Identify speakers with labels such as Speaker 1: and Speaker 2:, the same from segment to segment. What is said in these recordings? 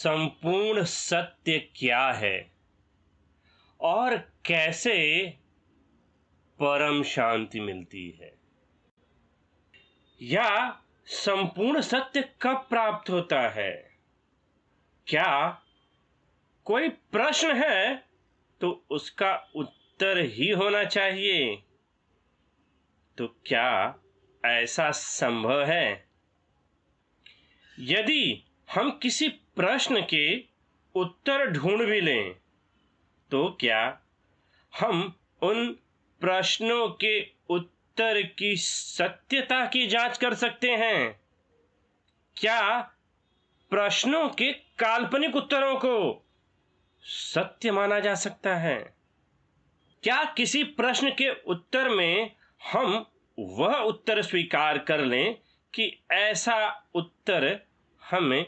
Speaker 1: संपूर्ण सत्य क्या है और कैसे परम शांति मिलती है, या संपूर्ण सत्य कब प्राप्त होता है? क्या कोई प्रश्न है तो उसका उत्तर ही होना चाहिए? तो क्या ऐसा संभव है? यदि हम किसी प्रश्न के उत्तर ढूंढ भी लें तो क्या हम उन प्रश्नों के उत्तर की सत्यता की जांच कर सकते हैं? क्या प्रश्नों के काल्पनिक उत्तरों को सत्य माना जा सकता है? क्या किसी प्रश्न के उत्तर में हम वह उत्तर स्वीकार कर लें कि ऐसा उत्तर हमें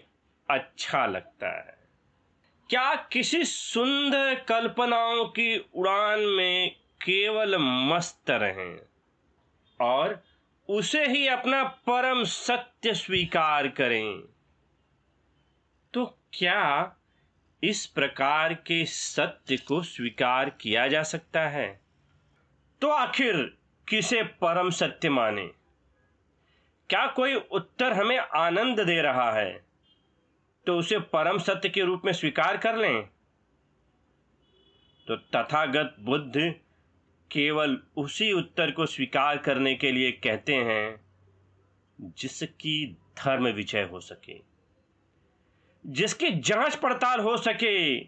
Speaker 1: अच्छा लगता है? क्या किसी सुंदर कल्पनाओं की उड़ान में केवल मस्त रहें और उसे ही अपना परम सत्य स्वीकार करें? तो क्या इस प्रकार के सत्य को स्वीकार किया जा सकता है? तो आखिर किसे परम सत्य माने? क्या कोई उत्तर हमें आनंद दे रहा है तो उसे परम सत्य के रूप में स्वीकार कर लें? तो तथागत बुद्ध केवल उसी उत्तर को स्वीकार करने के लिए कहते हैं जिसकी धर्म विजय हो सके, जिसकी जांच पड़ताल हो सके।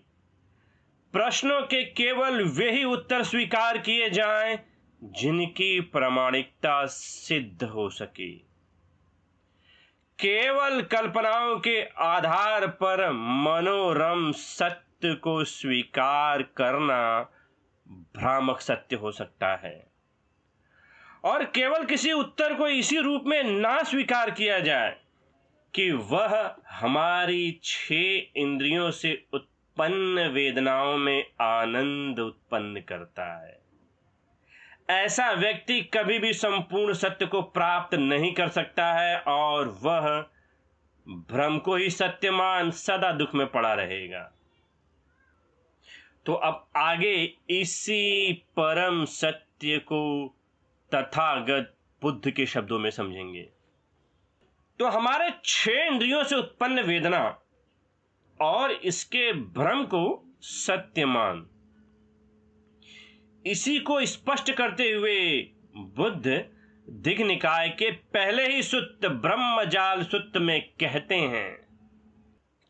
Speaker 1: प्रश्नों के केवल वे ही उत्तर स्वीकार किए जाएं जिनकी प्रामाणिकता सिद्ध हो सके। केवल कल्पनाओं के आधार पर मनोरम सत्य को स्वीकार करना भ्रामक सत्य हो सकता है, और केवल किसी उत्तर को इसी रूप में ना स्वीकार किया जाए कि वह हमारी 6 इंद्रियों से उत्पन्न वेदनाओं में आनंद उत्पन्न करता है। ऐसा व्यक्ति कभी भी संपूर्ण सत्य को प्राप्त नहीं कर सकता है और वह भ्रम को ही सत्य मान सदा दुख में पड़ा रहेगा। तो अब आगे इसी परम सत्य को तथागत बुद्ध के शब्दों में समझेंगे। तो हमारे 6 इंद्रियों से उत्पन्न वेदना और इसके भ्रम को सत्य मान, इसी को स्पष्ट करते हुए बुद्ध दिघ निकाय के पहले ही सुत्त ब्रह्मजाल सुत्त में कहते हैं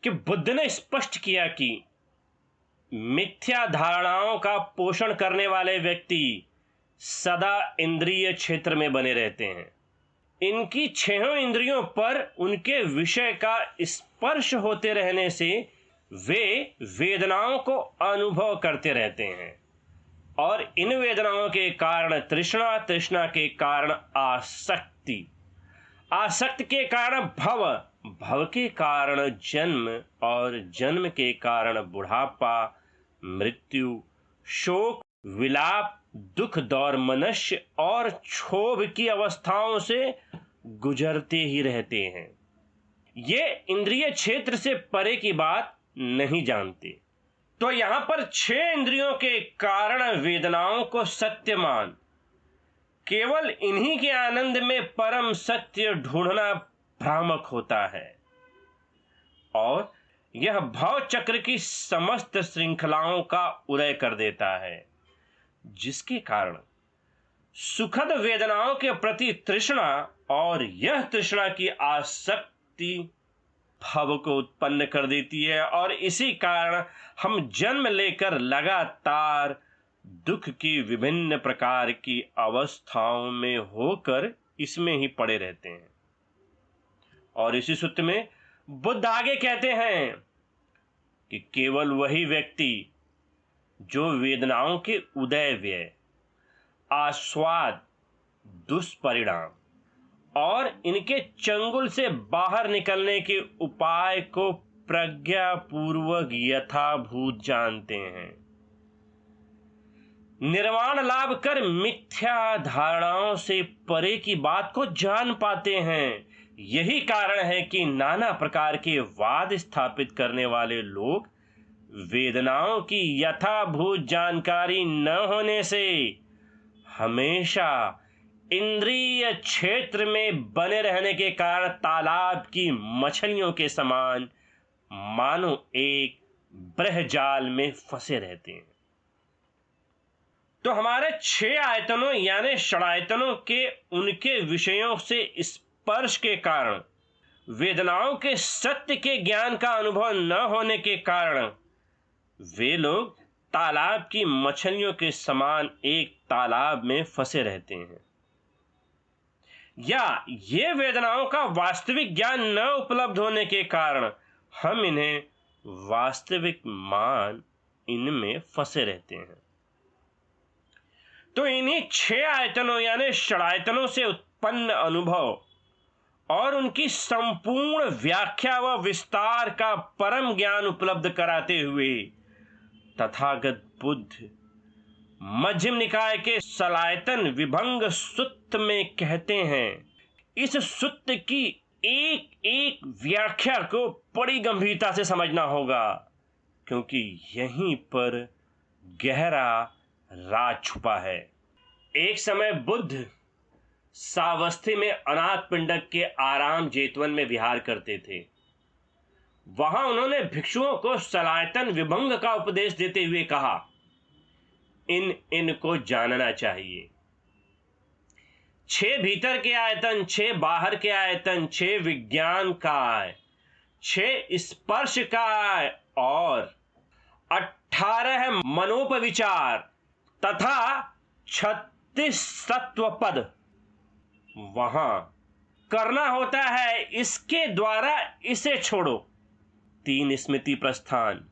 Speaker 1: कि बुद्ध ने स्पष्ट किया कि मिथ्या धारणाओं का पोषण करने वाले व्यक्ति सदा इंद्रिय क्षेत्र में बने रहते हैं। इनकी 6 इंद्रियों पर उनके विषय का स्पर्श होते रहने से वे वेदनाओं को अनुभव करते रहते हैं, और इन वेदनाओं के कारण तृष्णा, तृष्णा के कारण आसक्ति, आसक्ति के कारण भव, भव के कारण जन्म, और जन्म के कारण बुढ़ापा, मृत्यु, शोक, विलाप, दुख, दौर्मनस्य और क्षोभ की अवस्थाओं से गुजरते ही रहते हैं। ये इंद्रिय क्षेत्र से परे की बात नहीं जानते। तो यहां पर 6 इंद्रियों के कारण वेदनाओं को सत्य मान, केवल इन्हीं के आनंद में परम सत्य ढूंढना भ्रामक होता है, और यह भव चक्र की समस्त श्रृंखलाओं का उदय कर देता है, जिसके कारण सुखद वेदनाओं के प्रति तृष्णा और यह तृष्णा की आसक्ति भव को उत्पन्न कर देती है, और इसी कारण हम जन्म लेकर लगातार दुख की विभिन्न प्रकार की अवस्थाओं में होकर इसमें ही पड़े रहते हैं। और इसी सूत्र में बुद्ध आगे कहते हैं कि केवल वही व्यक्ति जो वेदनाओं के उदय, व्यय, आस्वाद, दुष्परिणाम और इनके चंगुल से बाहर निकलने के उपाय को प्रज्ञापूर्वक यथाभूत जानते हैं, निर्वाण लाभ कर मिथ्या धारणाओं से परे की बात को जान पाते हैं, यही कारण है कि नाना प्रकार के वाद स्थापित करने वाले लोग वेदनाओं की यथाभूत जानकारी न होने से हमेशा इंद्रिय क्षेत्र में बने रहने के कारण तालाब की मछलियों के समान मानो एक ब्रह्जाल में फंसे रहते हैं। तो हमारे 6 आयतनों यानी षडायतनों के उनके विषयों से स्पर्श के कारण वेदनाओं के सत्य के ज्ञान का अनुभव न होने के कारण वे लोग तालाब की मछलियों के समान एक तालाब में फंसे रहते हैं, या ये वेदनाओं का वास्तविक ज्ञान न उपलब्ध होने के कारण हम इन्हें वास्तविक मान इनमें फंसे रहते हैं। तो इन्हीं 6 आयतनों यानी षडायतनों से उत्पन्न अनुभव और उनकी संपूर्ण व्याख्या व विस्तार का परम ज्ञान उपलब्ध कराते हुए तथागत बुद्ध मध्यम निकाय के सलायतन विभंग सूत्र में कहते हैं, इस सूत्र की एक एक व्याख्या को बड़ी गंभीरता से समझना होगा, क्योंकि यहीं पर गहरा राज छुपा है। एक समय बुद्ध सावस्थी में अनाथ पिंडक के आराम जेतवन में विहार करते थे। वहां उन्होंने भिक्षुओं को सलायतन विभंग का उपदेश देते हुए कहा, इनको जानना चाहिए। 6 भीतर के आयतन, 6 बाहर के आयतन, 6 विज्ञान का, 6 स्पर्श का और 18 मनोपविचार तथा 36 सत्व पद वहां करना होता है। इसके द्वारा इसे छोड़ो। 3 स्मृति प्रस्थान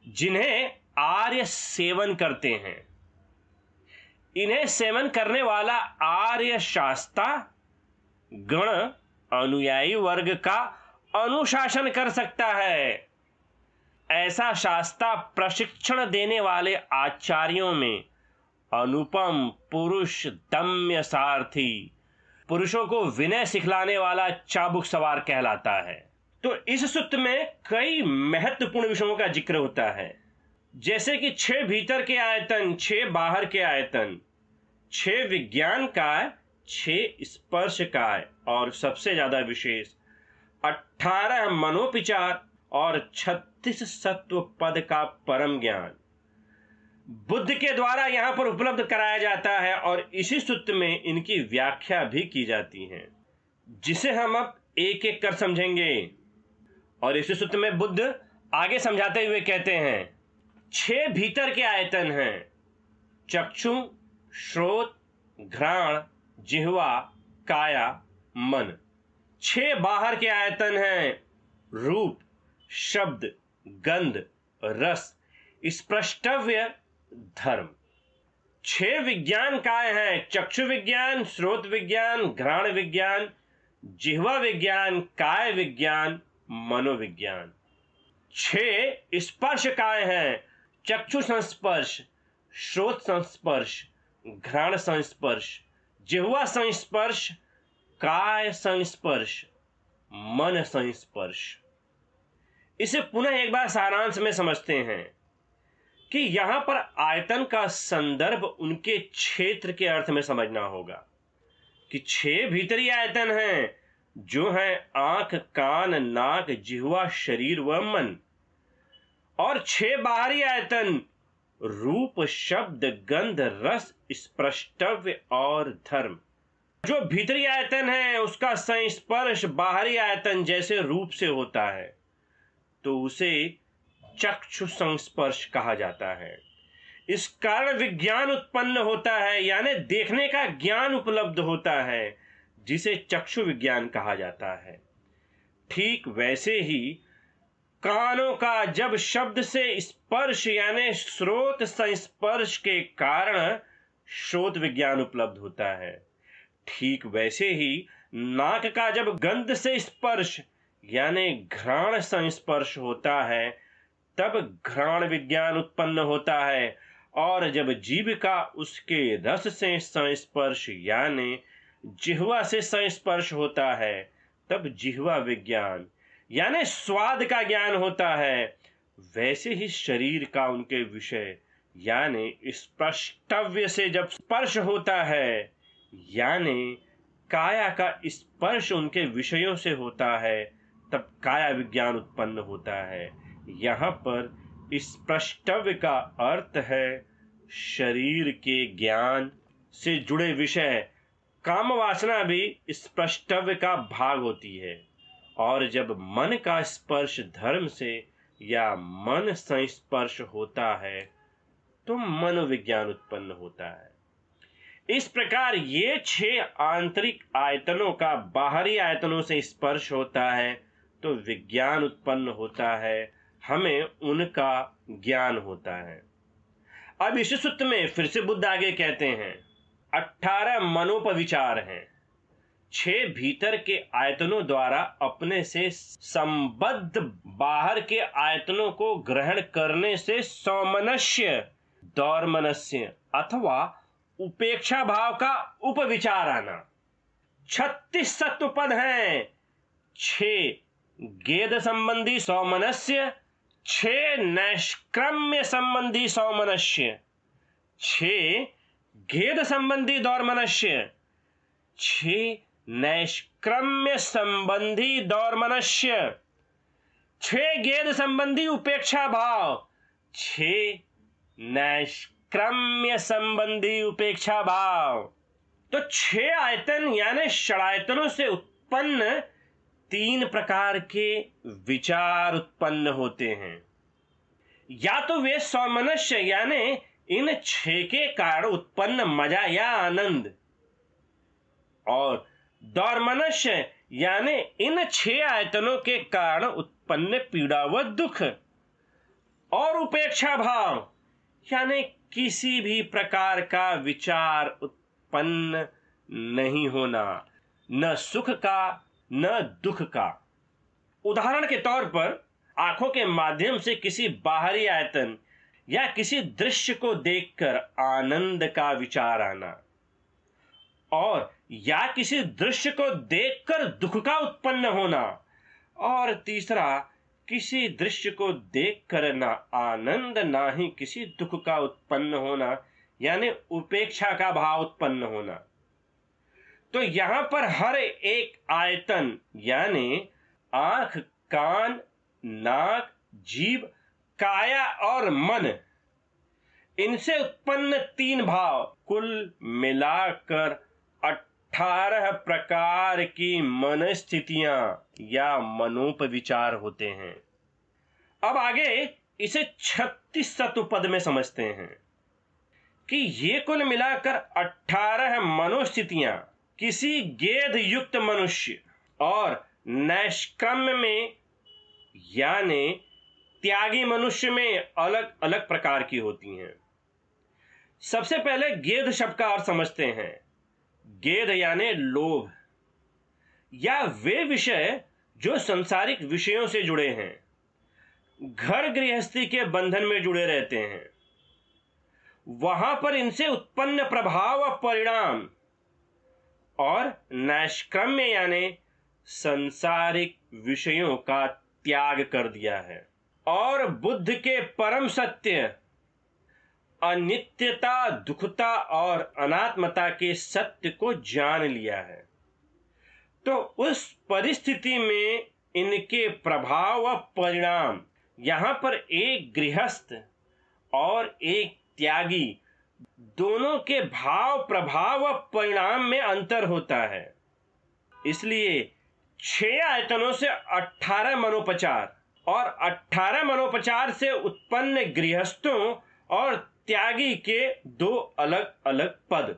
Speaker 1: जिन्हें आर्य सेवन करते हैं, इन्हें सेवन करने वाला आर्य शास्ता गण अनुयायी वर्ग का अनुशासन कर सकता है। ऐसा शास्ता प्रशिक्षण देने वाले आचार्यों में अनुपम पुरुष दम्य सारथी, पुरुषों को विनय सिखलाने वाला चाबुक सवार कहलाता है। तो इस सूत्र में कई महत्वपूर्ण विषयों का जिक्र होता है, जैसे कि 6 भीतर के आयतन, 6 बाहर के आयतन, 6 विज्ञान का, 6 स्पर्श का और सबसे ज्यादा विशेष 18 मनोपिचार और 36 सत्व पद का परम ज्ञान बुद्ध के द्वारा यहां पर उपलब्ध कराया जाता है और इसी सूत्र में इनकी व्याख्या भी की जाती है, जिसे हम अब एक एक कर समझेंगे। और इसी सूत्र में बुद्ध आगे समझाते हुए कहते हैं, 6 भीतर के आयतन हैं चक्षु, श्रोत, घ्राण, जिह्वा, काया, मन। 6 बाहर के आयतन हैं रूप, शब्द, गंध, रस, स्पृष्टव्य, धर्म। 6 विज्ञान काय हैं चक्षु विज्ञान, श्रोत विज्ञान, घ्राण विज्ञान, जिह्वा विज्ञान, काय विज्ञान, मनोविज्ञान। 6 स्पर्श काय हैं चक्षु संस्पर्श, श्रोत संस्पर्श, घ्राण संस्पर्श, जिह्वा संस्पर्श, काय संस्पर्श, मन संस्पर्श। इसे पुनः एक बार सारांश में समझते हैं कि यहां पर आयतन का संदर्भ उनके क्षेत्र के अर्थ में समझना होगा कि 6 भीतरी आयतन हैं जो हैं आंख, कान, नाक, जिह्वा, शरीर व मन, और 6 बाहरी आयतन रूप, शब्द, गंध, रस, स्पृष्टव्य और धर्म। जो भीतरी आयतन है उसका संस्पर्श बाहरी आयतन जैसे रूप से होता है तो उसे चक्षु संस्पर्श कहा जाता है। इस कारण विज्ञान उत्पन्न होता है, यानी देखने का ज्ञान उपलब्ध होता है, जिसे चक्षु विज्ञान कहा जाता है। ठीक वैसे ही कानों का जब शब्द से स्पर्श यानी श्रोत संस्पर्श के कारण श्रोत विज्ञान उपलब्ध होता है, ठीक वैसे ही नाक का जब गंध से स्पर्श यानी घ्राण संस्पर्श होता है तब घ्राण विज्ञान उत्पन्न होता है, और जब जीभ का उसके रस से संस्पर्श यानी जिह्वा से संस्पर्श होता है तब जिह्वा विज्ञान यानी स्वाद का ज्ञान होता है, वैसे ही शरीर का उनके विषय यानी स्पर्शव्य से जब स्पर्श होता है, यानी काया का स्पर्श उनके विषयों से होता है, तब काया विज्ञान उत्पन्न होता है। यहाँ पर स्पर्शव्य का अर्थ है शरीर के ज्ञान से जुड़े विषय। काम वासना भी स्पर्शव्य का भाग होती है, और जब मन का स्पर्श धर्म से या मन संस्पर्श होता है तो मनोविज्ञान उत्पन्न होता है। इस प्रकार ये 6 आंतरिक आयतनों का बाहरी आयतनों से स्पर्श होता है तो विज्ञान उत्पन्न होता है, हमें उनका ज्ञान होता है। अब इस सूत्र में फिर से बुद्ध आगे कहते हैं 18 मनोपविचार हैं, 6 भीतर के आयतनों द्वारा अपने से संबद्ध बाहर के आयतनों को ग्रहण करने से सौमनस्य, दौर्मनस्य अथवा उपेक्षा भाव का उपविचार आना। 36 सत्व पद हैं, 6 गेद संबंधी सौमनस्य, 6 नैष्क्रम्य संबंधी सौमनस्य, 6 गेद संबंधी दौर्मनस्य, 6 नैष्क्रम्य संबंधी दौर्मनस्य, 6 गेद संबंधी उपेक्षा भाव, 6 नैष्क्रम्य संबंधी उपेक्षा भाव। तो 6 आयतन यानी षडायतनों से उत्पन्न 3 प्रकार के विचार उत्पन्न होते हैं। या तो वे सौमनस्य यानी इन 6 के कारण उत्पन्न मजा या आनंद, और दौर्मनस्य यानी इन 6 आयतनों के कारण उत्पन्न पीड़ा व दुख, और उपेक्षा भाव यानी किसी भी प्रकार का विचार उत्पन्न नहीं होना, न सुख का न दुख का। उदाहरण के तौर पर आंखों के माध्यम से किसी बाहरी आयतन या किसी दृश्य को देखकर आनंद का विचार आना, और या किसी दृश्य को देखकर दुख का उत्पन्न होना, और तीसरा किसी दृश्य को देखकर ना आनंद ना ही किसी दुख का उत्पन्न होना यानी उपेक्षा का भाव उत्पन्न होना। तो यहां पर हर एक आयतन यानी आंख, कान, नाक, जीभ, काया और मन, इनसे उत्पन्न 3 भाव कुल मिलाकर 18 प्रकार की मन स्थितियां या मनोपविचार होते हैं। अब आगे इसे 36 सत्व पद में समझते हैं कि ये कुल मिलाकर 18 मनोस्थितियां किसी गेद युक्त मनुष्य और नैष्क्रम्य में यानी त्यागी मनुष्य में अलग अलग प्रकार की होती हैं। सबसे पहले गेद शब्द का अर्थ समझते हैं। गेद यानी लोभ या वे विषय जो सांसारिक विषयों से जुड़े हैं, घर गृहस्थी के बंधन में जुड़े रहते हैं, वहां पर इनसे उत्पन्न प्रभाव व परिणाम, और नैष्क्रम्य यानी सांसारिक विषयों का त्याग कर दिया है और बुद्ध के परम सत्य अनित्यता, दुखता और अनात्मता के सत्य को जान लिया है। तो उस परिस्थिति में इनके प्रभाव व परिणाम, यहां पर एक गृहस्थ और एक त्यागी दोनों के भाव, प्रभाव व परिणाम में अंतर होता है। इसलिए 6 आयतनों से 18 मनोपचार और 18 मनोपचार से उत्पन्न गृहस्थों और त्यागी के 2 अलग अलग पद,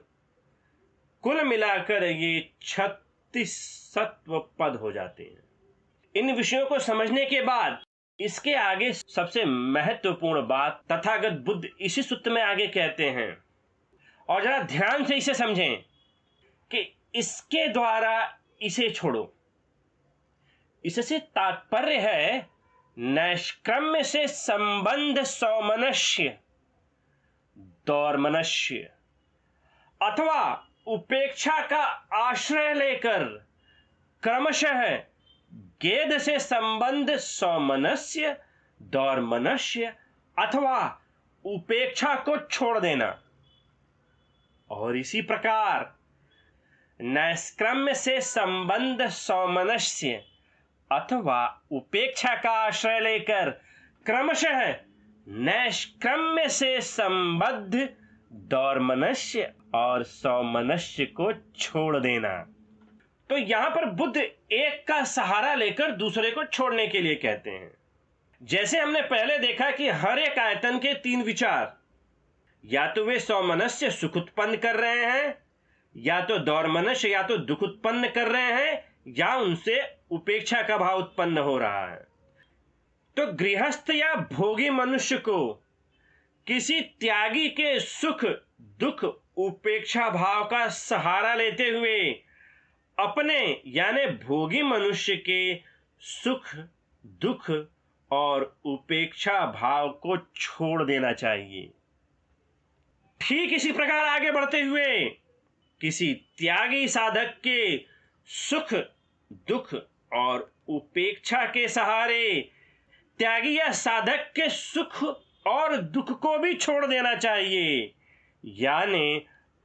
Speaker 1: कुल मिलाकर ये 36 सत्व पद हो जाते हैं। इन विषयों को समझने के बाद इसके आगे सबसे महत्वपूर्ण बात तथागत बुद्ध इसी सूत्र में आगे कहते हैं, और जरा ध्यान से इसे समझें कि इसके द्वारा इसे छोड़ो। इससे तात्पर्य है नैष्क्रम्य से संबंध सौमनस्य, दौर्मनस्य अथवा उपेक्षा का आश्रय लेकर क्रमशः गेद से संबंध सौमनस्य, दौर्मनस्य अथवा उपेक्षा को छोड़ देना। और इसी प्रकार नैष्क्रम्य से संबंध सौमनस्य अथवा उपेक्षा का आश्रय लेकर क्रमशः नैष्क्रम्य से संबद्ध दौर्मनस्य और सौमनस्य को छोड़ देना। तो यहां पर बुद्ध एक का सहारा लेकर दूसरे को छोड़ने के लिए कहते हैं। जैसे हमने पहले देखा कि हर एक आयतन के तीन विचार, या तो वे सौमनस्य सुख उत्पन्न कर रहे हैं, या तो दौर्मनस्य या तो दुख उत्पन्न कर रहे हैं, या उनसे उपेक्षा का भाव उत्पन्न हो रहा है। तो गृहस्थ या भोगी मनुष्य को किसी त्यागी के सुख दुख उपेक्षा भाव का सहारा लेते हुए अपने यानी भोगी मनुष्य के सुख दुख और उपेक्षा भाव को छोड़ देना चाहिए। ठीक इसी प्रकार आगे बढ़ते हुए किसी त्यागी साधक के सुख दुख और उपेक्षा के सहारे त्यागी या साधक के सुख और दुख को भी छोड़ देना चाहिए, यानी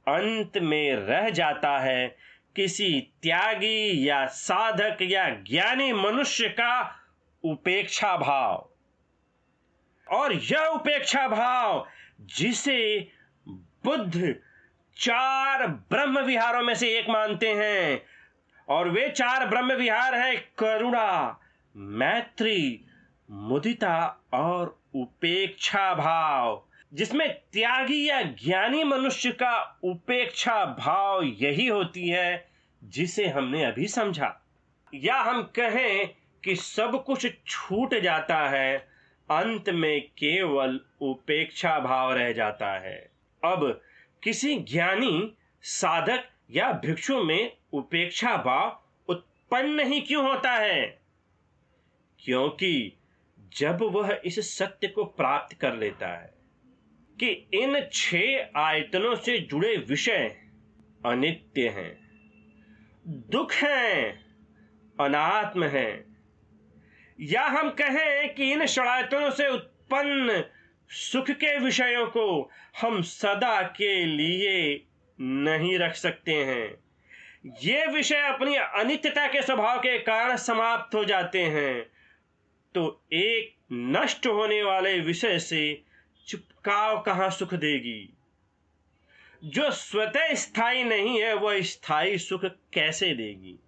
Speaker 1: अंत में रह जाता है किसी त्यागी या साधक या ज्ञानी मनुष्य का उपेक्षा भाव। और यह उपेक्षा भाव जिसे बुद्ध चार ब्रह्म विहारों में से एक मानते हैं, और वे चार ब्रह्म विहार है करुणा, मैत्री, मुदिता और उपेक्षा भाव, जिसमें त्यागी या ज्ञानी मनुष्य का उपेक्षा भाव यही होती है जिसे हमने अभी समझा। या हम कहें कि सब कुछ छूट जाता है, अंत में केवल उपेक्षा भाव रह जाता है। अब किसी ज्ञानी साधक या भिक्षु में उपेक्षा भाव उत्पन्न ही क्यों होता है? क्योंकि जब वह इस सत्य को प्राप्त कर लेता है कि इन 6 आयतनों से जुड़े विषय अनित्य हैं, दुख हैं, अनात्म हैं, या हम कहें कि इन षडायतनों से उत्पन्न सुख के विषयों को हम सदा के लिए नहीं रख सकते हैं, ये विषय अपनी अनित्यता के स्वभाव के कारण समाप्त हो जाते हैं, तो एक नष्ट होने वाले विषय से चिपकाव कहां सुख देगी? जो स्वतः स्थायी नहीं है वह स्थायी सुख कैसे देगी?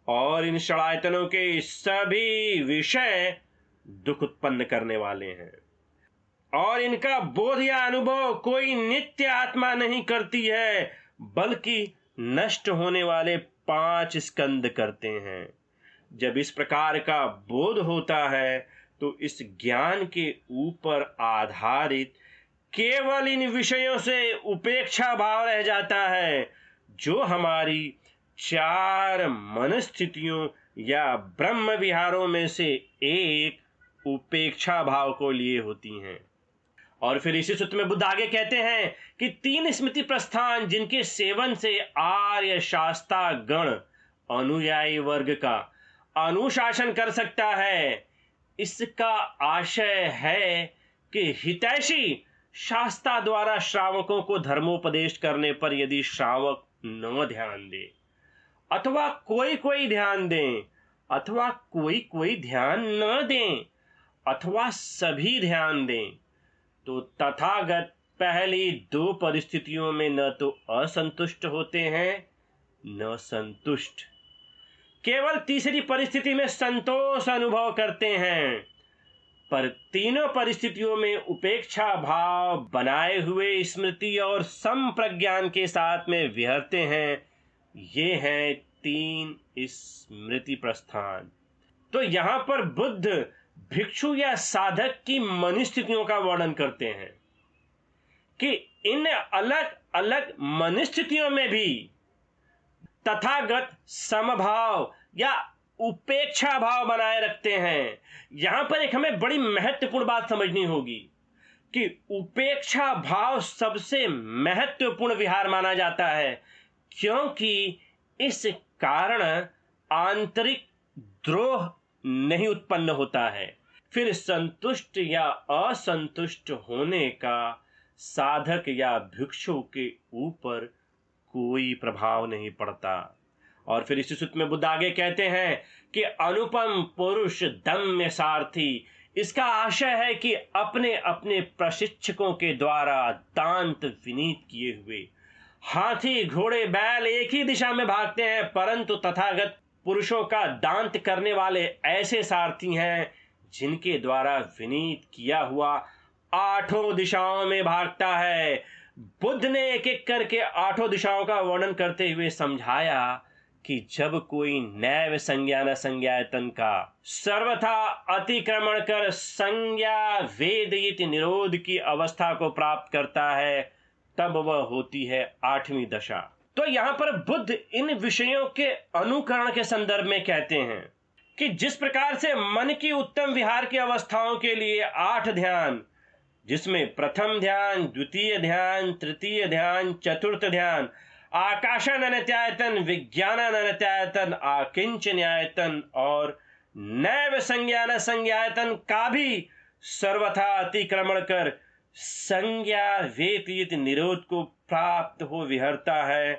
Speaker 1: और इन षडायतनों के सभी विषय दुख उत्पन्न करने वाले हैं, और इनका बोध या अनुभव कोई नित्य आत्मा नहीं करती है, बल्कि नष्ट होने वाले 5 स्कंद करते हैं। जब इस प्रकार का बोध होता है तो इस ज्ञान के ऊपर आधारित केवल इन विषयों से उपेक्षा भाव रह जाता है, जो हमारी 4 मन स्थितियों या ब्रह्म विहारों में से एक उपेक्षा भाव को लिए होती हैं। और फिर इसी सूत्र में बुद्ध आगे कहते हैं कि 3 स्मृति प्रस्थान जिनके सेवन से आर्य शास्ता गण अनुयायी वर्ग का अनुशासन कर सकता है, इसका आशय है कि हितैषी शास्ता द्वारा श्रावकों को धर्मोपदेश करने पर यदि श्रावक न ध्यान दे, अथवा कोई ध्यान दें, अथवा कोई ध्यान न दें, अथवा सभी ध्यान दें, तो तथागत पहली 2 परिस्थितियों में न तो असंतुष्ट होते हैं न संतुष्ट, केवल तीसरी परिस्थिति में संतोष अनुभव करते हैं, पर तीनों परिस्थितियों में उपेक्षा भाव बनाए हुए स्मृति और संप्रज्ञान के साथ में विहरते हैं। ये हैं 3 स्मृति प्रस्थान। तो यहां पर बुद्ध भिक्षु या साधक की मनस्थितियों का वर्णन करते हैं कि इन अलग अलग मनस्थितियों में भी तथागत समभाव या उपेक्षा भाव बनाए रखते हैं। यहां पर एक हमें बड़ी महत्वपूर्ण बात समझनी होगी कि उपेक्षा भाव सबसे महत्वपूर्ण विहार माना जाता है, क्योंकि इस कारण आंतरिक द्रोह नहीं उत्पन्न होता है, फिर संतुष्ट या असंतुष्ट होने का साधक या भिक्षु के ऊपर कोई प्रभाव नहीं पड़ता। और फिर इसी सूत्र में बुद्ध आगे कहते हैं कि अनुपम पुरुष दम्य सारथी, इसका आशय है कि अपने अपने प्रशिक्षकों के द्वारा दांत विनीत किए हुए हाथी घोड़े बैल एक ही दिशा में भागते हैं, परंतु तथागत पुरुषों का दांत करने वाले ऐसे सारथी हैं जिनके द्वारा विनीत किया हुआ आठों दिशाओं में भागता है। बुद्ध ने एक एक करके आठों दिशाओं का वर्णन करते हुए समझाया कि जब कोई नैव संज्ञान संज्ञायतन का सर्वथा अतिक्रमण कर संज्ञा वेदित निरोध की अवस्था को प्राप्त करता है, तब वह होती है आठवीं दशा। तो यहां पर बुद्ध इन विषयों के अनुकरण के संदर्भ में कहते हैं कि जिस प्रकार से मन की उत्तम विहार की अवस्थाओं के लिए 8 ध्यान, जिसमें प्रथम ध्यान, द्वितीय ध्यान, तृतीय ध्यान, चतुर्थ ध्यान, आकाशन अनत्यायतन, विज्ञान अनत्यायतन, आकिंचन्यायतन और नैव संज्ञान संज्ञायतन का भी सर्वथा अतिक्रमण कर संज्ञा वेतीत निरोध को प्राप्त हो विहरता है,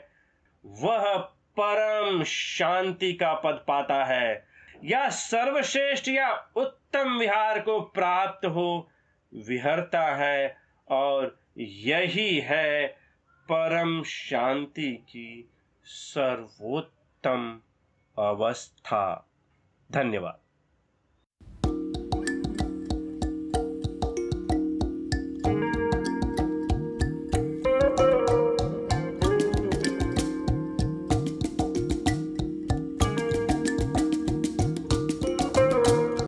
Speaker 1: वह परम शांति का पद पाता है या सर्वश्रेष्ठ या उत्तम विहार को प्राप्त हो विहरता है, और यही है परम शांति की सर्वोत्तम अवस्था। धन्यवाद।